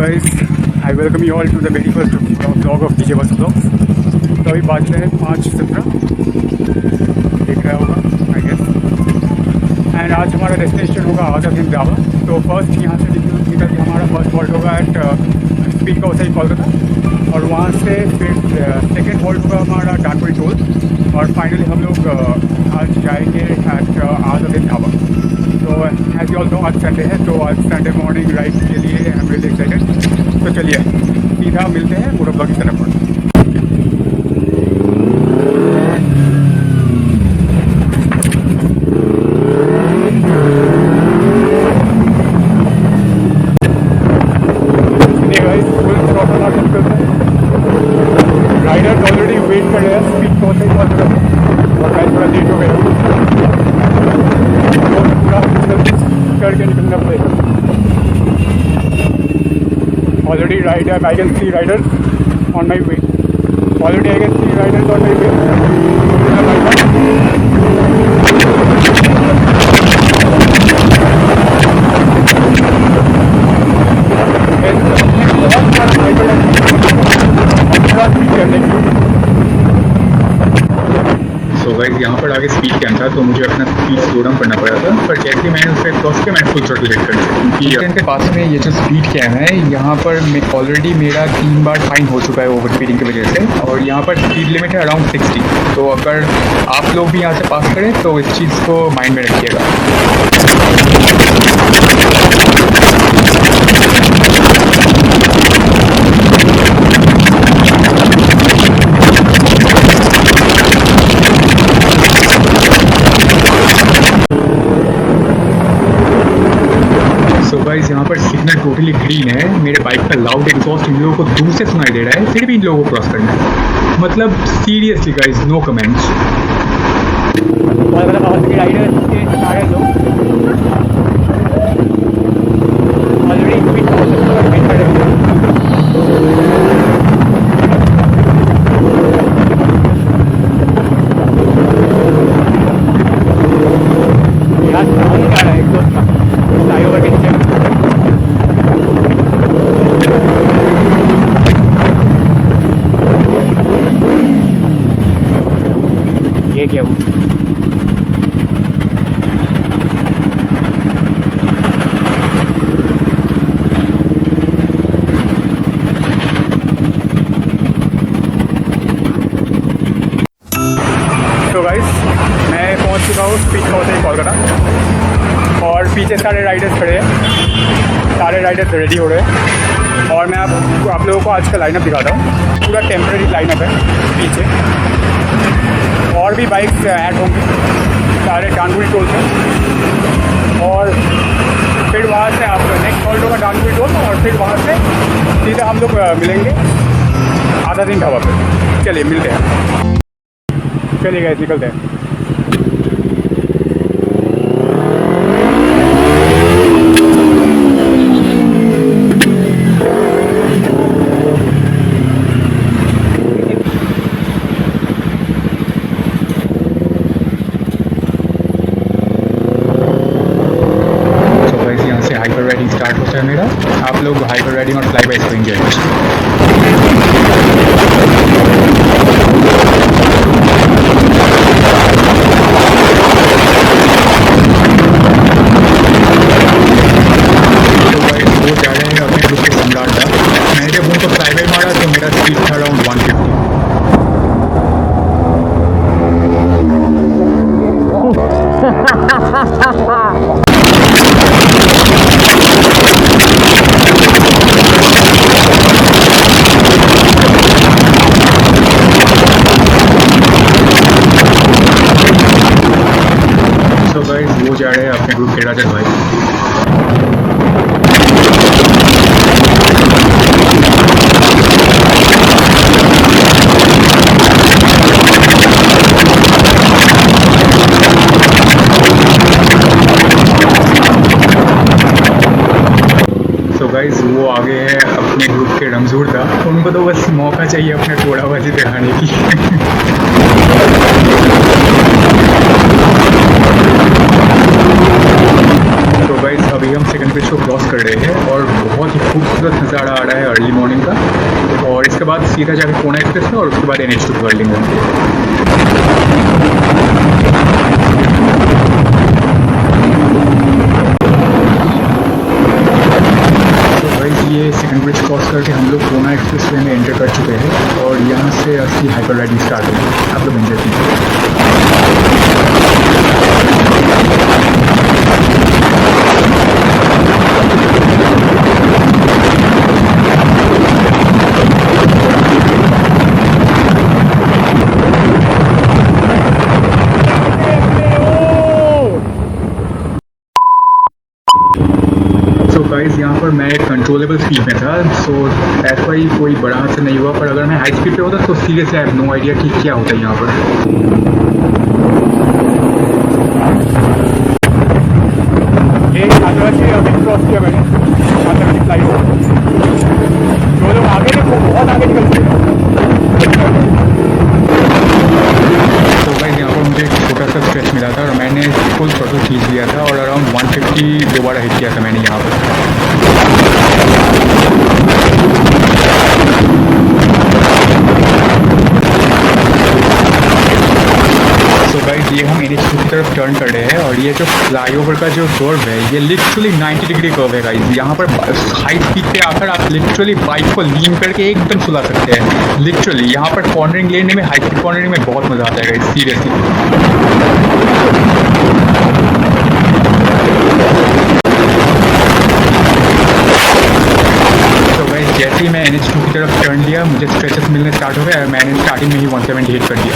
guys, I welcome you all to the very first vlog of DJ Bus Vlogs। तो अभी बाज रहे हैं 5:17, देख रहा होगा आई गेस। एंड आज हमारा डेस्टिनेशन होगा आजाद ढाबा। तो फर्स्ट यहाँ से निकल के हमारा फर्स्ट हॉल्ट होगा एट स्पीड का वैसे ही कोलकाता, और वहाँ से फिर सेकेंड हॉल्ट होगा हमारा डानपुरी टोल, और फाइनली हम लोग आज जाएंगे एट आजाद ढाबा। तो एज यू ऑल नो आज संडे है, तो आज संडे मॉर्निंग राइड के लिए आई एम रियली एक्साइटेड। तो चलिए सीधा मिलते हैं पूरा ब्लॉग की तरफ पर। राइडर्स ऑलरेडी वेट कर रहे हैं, स्पीड तो होता ही बहुत ज़्यादा, और मैं थोड़ा लेट हो गया हूँ, पूरा करके निकलना पड़ेगा। Already rider, I can see riders on my way. Already I can see riders on my way. So guys यहाँ पर आगे स्पीड कैम था, तो मुझे अपना स्पीड स्लो डाउन करना पड़ा था, पर जैसे मैंने उसे क्रॉस किया मैंने फुल थ्रॉटल हिट कर दिया, क्योंकि इनके पास में ये जो स्पीड कैम है यहाँ पर ऑलरेडी मेरा 3 बार फाइन हो चुका है ओवर स्पीडिंग की वजह से, और यहाँ पर स्पीड लिमिट है अराउंड 60। तो अगर आप लोग भी यहाँ से पास करें तो इस चीज़ को माइंड में रखिएगा। यहाँ पर सिग्नल टोटली ग्रीन है, मेरे बाइक का लाउड एग्जॉस्ट इन लोगों को दूर से सुनाई दे रहा है, फिर भी इन लोगों को क्रॉस करना है। मतलब सीरियसली गाइस, नो कमेंट्स। क्या वो तो गाइस मैं पहुंच चुका हूँ स्पीड का होते ही कोलकाता, और पीछे सारे राइडर्स खड़े हैं, सारे राइडर्स रेडी हो रहे हैं, और मैं आप लोगों को आज का लाइनअप दिखाता हूँ। पूरा टेम्प्रेरी लाइनअप है पीछे, और भी बाइक्स ऐड होंगी सारे डानपुरी टोल से, और फिर वहाँ से आप नेक्स्ट हॉल्ट होगा डानपुरी टोल, और फिर वहाँ से सीधा हम लोग मिलेंगे आजाद ढाबा पे। चलिए मिलते हैं, चलिए गाइस निकलते हैं। हाइपर राइडिंग स्टार्ट होता है मेरा, आप लोग हाइपर राइडिंग और फ्लाई बाइक को एंजॉय करें। तो गाइस वो जा रहे हैं अपने ग्रुप के सम्राट था, मैंने जब उनको फ्लाई बाइक मारा तो मेरा स्पीड था अराउंड 150। वो जा रहे हैं अपने ग्रुप के राजन भाई। तो गाइस वो आगे है अपने ग्रुप के रमजूर था, उनको तो बस मौका चाहिए अपने टोड़ाबाजी दिखाने की। तो गाइस अभी हम सेकंड ब्रिज को क्रॉस कर रहे हैं और बहुत ही खूबसूरत खूबसूरत नज़ारा आ रहा है अर्ली मॉर्निंग का। और इसके बाद सीधा जाकर कोना एक्सप्रेस है और उसके बाद NH2 पकड़ लेंगे। ये सेकंड ब्रिज क्रॉस करके हम लोग कोना एक्सप्रेस वे में एंटर कर चुके हैं और यहाँ से असली हाइपर राइडिंग स्टार्ट होगी। आप लोग एंजॉय कीजिए। गाइस यहाँ पर मैं कंट्रोलेबल स्पीड में था, सो ऐसा ही कोई बड़ा हादसा नहीं हुआ। पर अगर मैं हाई स्पीड पे होता तो seriously I have no idea कि क्या होता है यहाँ पर। क्रॉस किया मैंने फ्लाइट जो लोग आगे थे वो बहुत आगे निकल गए। तो गाइस यहाँ पर मुझे एक छोटा सा स्ट्रेच मिला था और मैंने फुल थ्रोटल खींच दिया था और अराउंड 150 दोबारा हिट किया था मैंने यहाँ पर। ये हम NH2 की तरफ टर्न कर रहे हैं और ये जो फ्लाईओवर का जो कर्व है ये लिटरली 90 डिग्री कर्व है गाइस। यहाँ पर हाई स्पीड पे आकर आप लिटरली बाइक को लीन करके एकदम सुला सकते हैं। लिटरली यहाँ पर कॉर्नरिंग लेने में, हाई स्पीड कॉर्नरिंग में बहुत मजा आता है गाइस, सीरियसली। जैसे ही मैं NH2 की तरफ टर्न लिया मुझे स्ट्रेचेस मिलने स्टार्ट हो गए और मैंने स्टार्टिंग में ही 170 हिट कर दिया।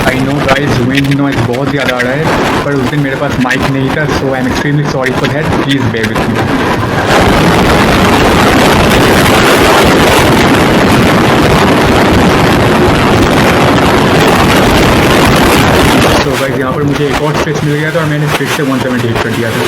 I know guys wind noise बहुत ज़्यादा आ रहा है, पर उस दिन मेरे पास माइक नहीं था, so I am extremely sorry for that. Please bear with me. तो गाइस यहाँ पर मुझे एक और स्ट्रेच मिल गया था और मैंने फिर से 170 हिट कर दिया था।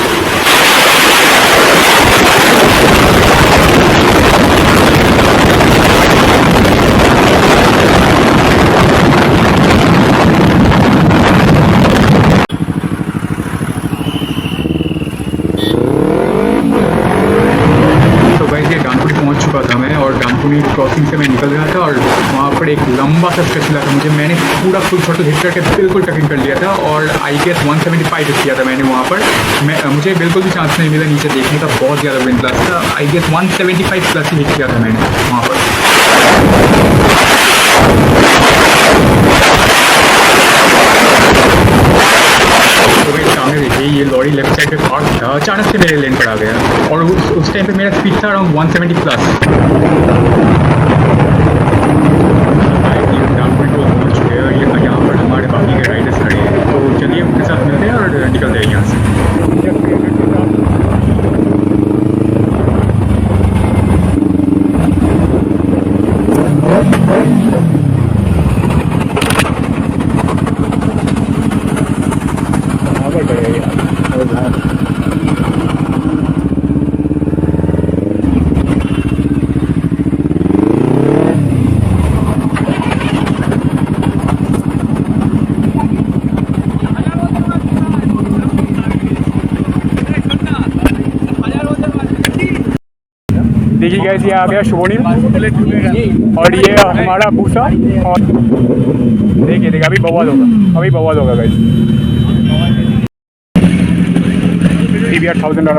क्रॉसिंग से मैं निकल रहा था और वहाँ पर एक लंबा सा स्ट्रेच मिला था मुझे। मैंने पूरा फुल थ्रोटल हिट करके बिल्कुल टकिंग कर लिया था और आई गेस 175 हिट किया था मैंने वहाँ पर। मुझे बिल्कुल भी चांस नहीं मिला नीचे देखने का, बहुत ज़्यादा विंड प्लस था। आई गेस 175 प्लस ही हिट किया था मैंने वहाँ पर। तो भाई सामने देखिए ये लॉरी लेफ्ट साइड पे पार्क था, अचानक से मेरे लेन पर आ गया और उस टाइम पे मेरा स्पीड था अराउंड 170 प्लस। यहाँ पर हमारे बाकी के राइडर्स खड़े हैं, तो चलिए उनके साथ मिलते हैं और निकलते हैं यहाँ से। देखिए गाइस ये आ गया शोनील और ये हमारा भूसा और देखिए अभी बवाल होगा, अभी बवाल होगा गाइस। PBR $1000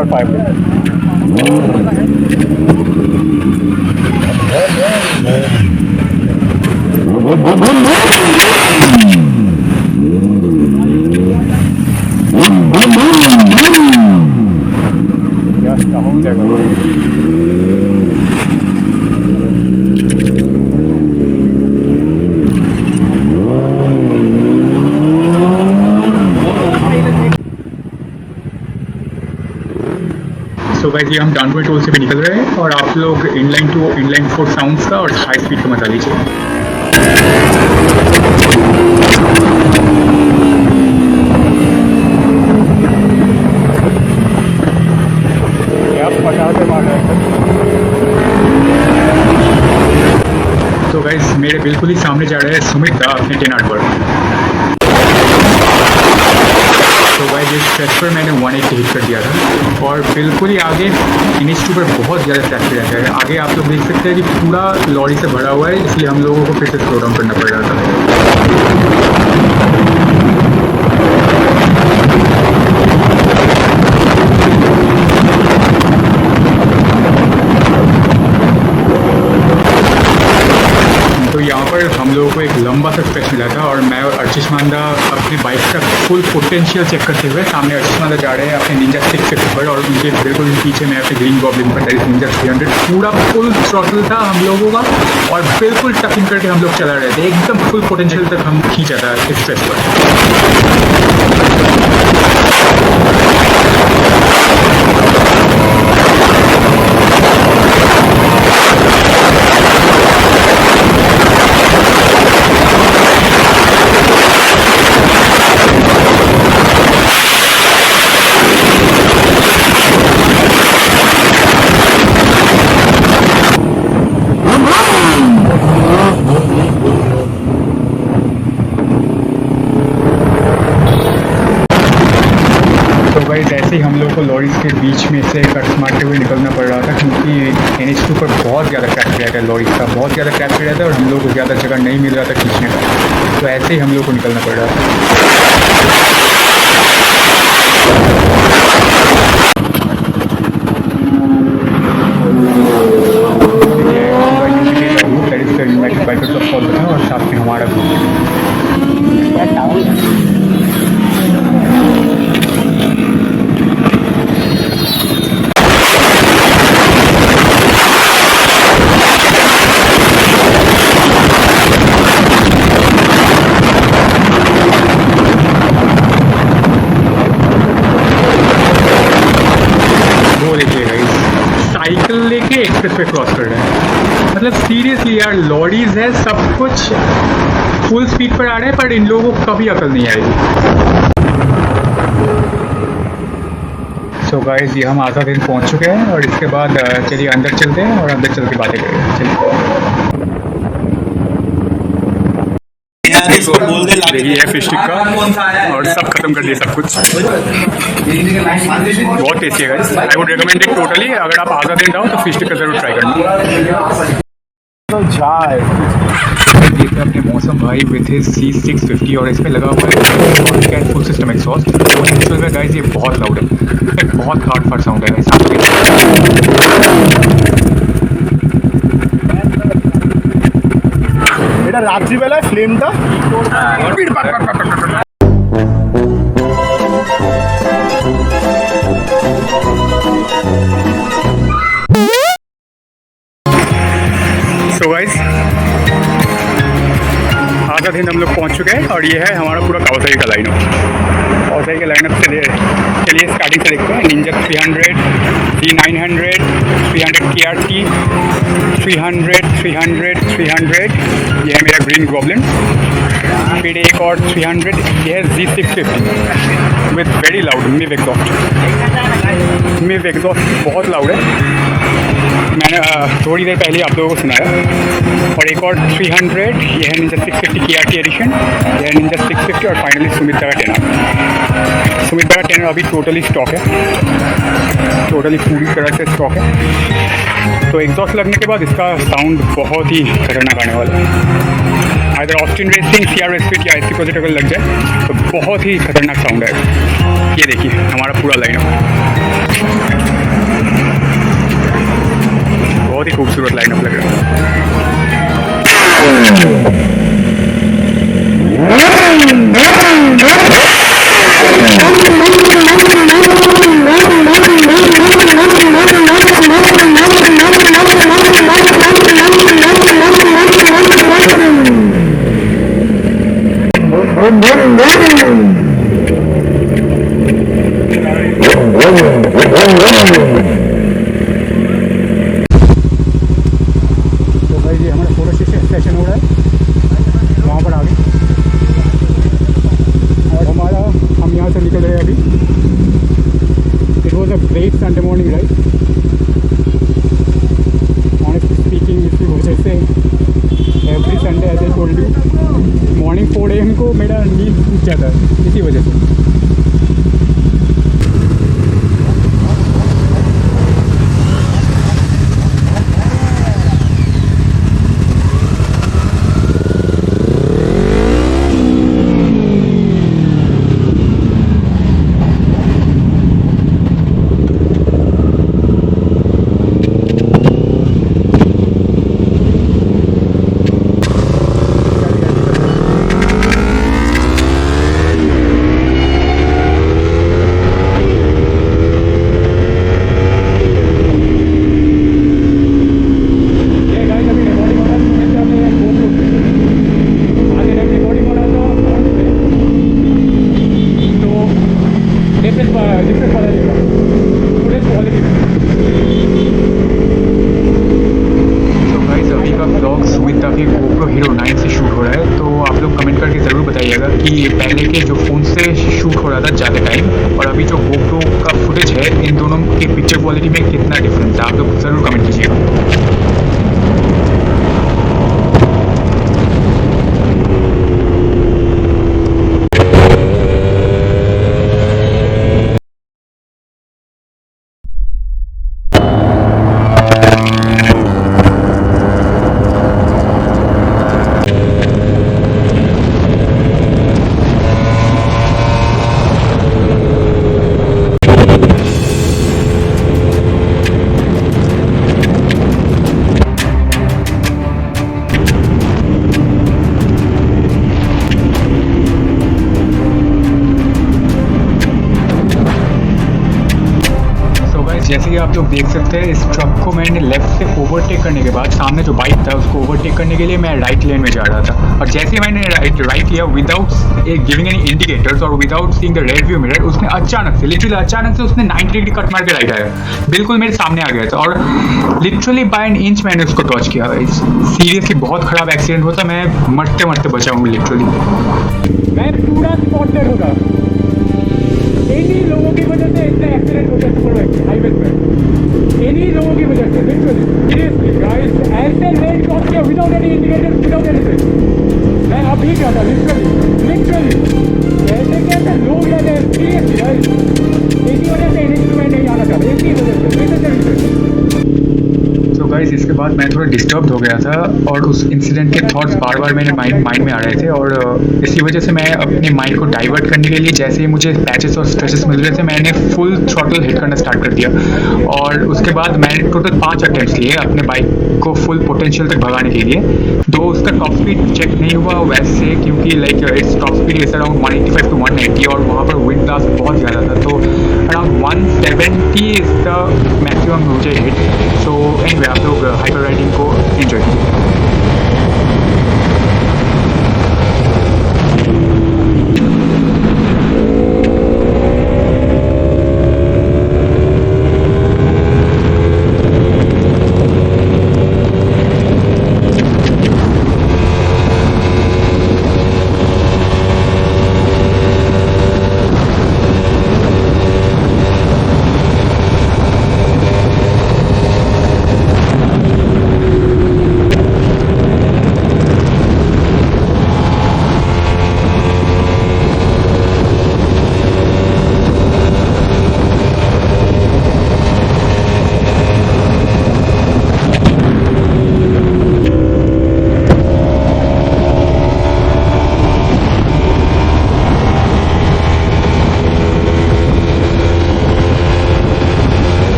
सो गाइस ये हम डाउनवर्ड टोल से भी निकल रहे हैं और आप लोग इनलाइन टू इनलाइन 4 साउंड्स का और हाई स्पीड का मजा लीजिए। क्या पटाखे मार रहे हैं। सो गाइस मेरे बिल्कुल ही सामने जा रहे हैं सुमित दा अपने 10 पर। तो गाइस इस स्ट्रेच पर मैंने 180 हिट कर दिया था और बिल्कुल ही आगे NH2 पर बहुत ज़्यादा ट्रैफिक रहता है। आगे आप लोग देख सकते हैं कि पूरा लॉरी से भरा हुआ है, इसलिए हम लोगों को फिर से स्लो डाउन करना पड़ रहा था। तो यहाँ पर हम लोगों को एक लंबा सा स्ट्रेच मिला था और मैं और अर्चिश मांदा अपनी बाइक का फुल पोटेंशियल चेक करते हुए सामने अर्चिश मांदा जा रहे हैं अपने निंजा 650 पर और उनके बिल्कुल पीछे मैं अपने ग्रीन गॉब्लिन पर निंजा 300 पूरा फुल थ्रॉटल था हम लोगों का और बिल्कुल टकिंग करके हम लोग चला रहे थे, एकदम फुल पोटेंशियल तक हम खींचा था इस स्ट्रेच पर। ऐसे ही हम लोग को लॉरीज के बीच में से कट मारते हुए निकलना पड़ रहा था क्योंकि NH2 पर बहुत ज़्यादा ट्रैफिक रहता है, लॉरीज का बहुत ज़्यादा ट्रैफिक रहता है और हम लोग को ज़्यादा जगह नहीं मिल रहा था खींचने का, तो ऐसे ही हम लोग को निकलना पड़ रहा था। बाइकर्स ऑफ कोलकाता और साथ में हमारा ग्रुप। साइकिल लेके एक्सप्रेस पे क्रॉस कर रहे हैं, मतलब सीरियसली यार लॉरीज है सब कुछ फुल स्पीड पर आ रहे हैं पर इन लोगों को कभी अकल नहीं आएगी। सो गाइस ये हम आधा दिन पहुंच चुके हैं और इसके बाद चलिए अंदर चलते हैं और अंदर चल के बातें करेंगे। चलिए देखिए है फिश टिक्का और सब खत्म कर दिया सब कुछ, बहुत टेस्टी है guys, I would recommend it totally. अगर आप आज़ाद दिन जाओ तो फिश टिक्का जरूर ट्राई करना। देखते अपने मौसम भाई विथ हिज C650 और इसमें लगा हुआ है फुल सिस्टम एग्जॉस्ट। एक्चुअल में गाइस ये बहुत लाउड है, बहुत हार्ड फाड़ साउंड है। এটা রাত্রিবেলায় ফ্লেমটা सो गाइस आधा दिन हम लोग पहुंच चुके हैं और ये है हमारा पूरा कावासाकी का लाइनअप। कावासाकी के लाइनअप से चलिए स्टार्टिंग से देखते हैं। निंजा 300, C900, 300 KRT, 300, 300, 300, ये है मेरा ग्रीन गॉब्लिन। फिर एक और 300, ये है Z650 with very loud MIVV exhaust. MIVV exhaust बहुत लाउड है, मैंने थोड़ी देर पहले आप लोगों को सुनाया। और एक और 300, ये है निंजा 650 KRT एडिशन, ये है निंजा 650 और फाइनली सुमित्रा का 10। सुमित्रा का 10 अभी टोटली स्टॉक है, टोटली पूरी तरह से स्टॉक है। तो एग्जॉस्ट लगने के बाद इसका साउंड बहुत ही खतरनाक आने वाला है। अगर ऑस्टिन रेसिंग, CR स्पीड या SC प्रोजेक्ट अगर लग जाए तो बहुत ही खतरनाक साउंड है। ये देखिए हमारा पूरा लाइनअप, बहुत ही खूबसूरत लाइनअप लग रहा है। Great Sunday morning ride. Honestly speaking, इसकी वजह से every Sunday as I told you morning 4 AM को मेरा नींद टूट जाता है इसी वजह से। कि पहले के जो फ़ोन से शूट हो रहा था ज़्यादा टाइम और अभी जो GoPro का फुटेज है इन दोनों के पिक्चर क्वालिटी में कितना डिफरेंस है, आप लोग ज़रूर कमेंट कीजिएगा। जैसे कि आप लोग देख सकते हैं इस ट्रक को मैंने लेफ्ट से ओवरटेक करने के बाद सामने जो बाइक था उसको ओवरटेक करने के लिए मैं राइट लेन में जा रहा था और जैसे ही मैंने राइट लिया विदाउट गिविंग एनी इंडिकेटर्स और without seeing the rear view mirror उसने अचानक से लिटरली अचानक से उसने 90 डिग्री कट मार के राइट आया, बिल्कुल मेरे सामने आ गया था और लिटरली बाय एन इंच मैंने उसको टच किया। सीरियसली बहुत खराब एक्सीडेंट होता, मैं मरते मरते बचा हूँ लिटरली। मैं पूरा स्पॉटेड होगा, इन्हीं लोगों की वजह से इतने एक्सीडेंट होते हैं हाईवे पे, इन्हीं लोगों की वजह से लिटरली सीरियसली गाइस। ऐसे लेट क्रॉस किया without any indicator without anything, मैं अभी क्या था लिटरली ऐसे कैसे लोग रहते हैं सीरियसली गाइस। इसी वजह से इंस्ट्रूमेंट नहीं आना चाहता, इसी वजह से। तो गाइस इसके बाद मैं थोड़ा डिस्टर्ब हो गया था और उस इंसिडेंट के थॉट्स बार बार मेरे माइंड में आ रहे थे और इसी वजह से मैं अपने माइंड को डाइवर्ट करने के लिए जैसे ही मुझे पैचेस और स्ट्रेचेस मिल रहे थे मैंने फुल थ्रॉटल हिट करना स्टार्ट कर दिया और उसके बाद मैंने टोटल 5 अटेम्प्ट्स लिए अपने बाइक को फुल पोटेंशियल तक भगाने के लिए। दो उसका टॉप स्पीड चेक नहीं हुआ वैसे क्योंकि like its top speed is around 185 to 190 और वहाँ पर विंड ब्लास्ट बहुत ज़्यादा था, तो अराउंड 170 इज द मैक्सिमम मुझे हिट। सो एनीवे आप लोग हाइपर राइडिंग को एंजॉय कीजिए।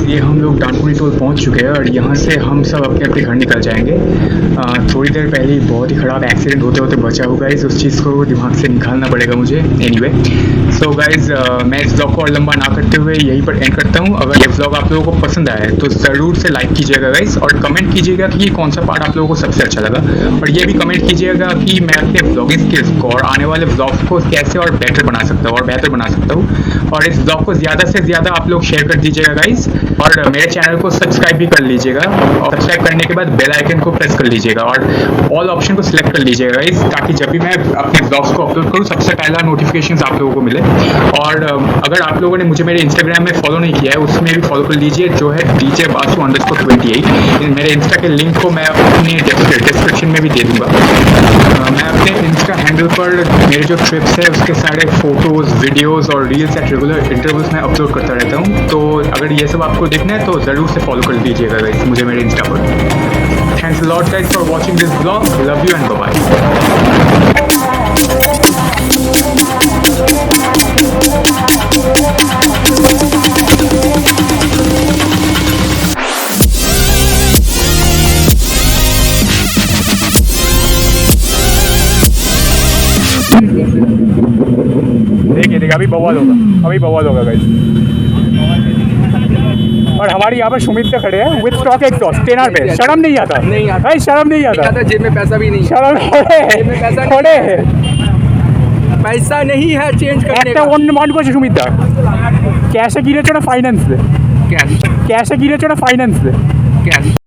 ये हम लोग डानकुनी टोल पहुंच चुके हैं और यहाँ से हम सब अपने अपने घर निकल जाएंगे। थोड़ी देर पहले बहुत ही ख़राब एक्सीडेंट होते होते बचा हुआ गाइस, उस चीज़ को दिमाग से निकालना पड़ेगा मुझे। एनीवे सो गाइस मैं इस ब्लॉग को और लंबा ना करते हुए यहीं पर एंड करता हूँ। अगर ये ब्लॉग आप लोगों को पसंद आया है तो ज़रूर से लाइक कीजिएगा गाइस और कमेंट कीजिएगा कि कौन सा पार्ट आप लोगों को सबसे अच्छा लगा और ये भी कमेंट कीजिएगा कि मैं अपने ब्लॉगिंग स्किल्स को और आने वाले ब्लॉग्स को कैसे और बेहतर बना सकता हूँ और बेहतर बना सकता हूँ। और इस ब्लॉग को ज़्यादा से ज़्यादा आप लोग शेयर कर दीजिएगा गाइस और मेरे चैनल को सब्सक्राइब भी कर लीजिएगा, और सब्सक्राइब करने के बाद बेल आइकन को प्रेस कर लीजिएगा और ऑल ऑप्शन को सिलेक्ट कर लीजिएगा गाइस, ताकि जब भी मैं अपने ब्लॉग्स को अपलोड करूँ सबसे पहला नोटिफिकेशंस आप लोगों को मिले। और अगर आप लोगों ने मुझे मेरे इंस्टाग्राम में फॉलो नहीं किया है उसमें भी फॉलो कर लीजिए, जो है DJ Basu_28। मेरे इंस्टा के लिंक को मैं अपने डिस्क्रिप्शन में भी दे दूंगा। मैं अपने इंस्टा हैंडल पर मेरे जो ट्रिप्स है उसके सारे फोटोज़, वीडियोस और रील्स एट रेगुलर इंटरवल्स में अपलोड करता रहता हूँ। तो अगर ये सब आपको देखना है तो ज़रूर से फॉलो कर लीजिएगा गाइस मुझे मेरे इंस्टा पर। Thanks a lot guys for watching this blog, love you and bye bye. देखिए अभी बवाल होगा गाइस। और हमारे यहाँ पर सुमित खड़े हैं विद स्टॉक एग्जॉस्ट 10 पे। शर्म नहीं आता? नहीं आता भाई, शर्म नहीं आता? जेब में पैसा भी नहीं, शर्म जेब में पैसा खड़े पैसा नहीं है चेंज करने একটা का। অন্য মান করছে সুমিতা, ক্যাশে কিনেছো না ফাইন্যান্স? कैश ক্যাশে কিনেছো না ফাইন্যান্স? कैश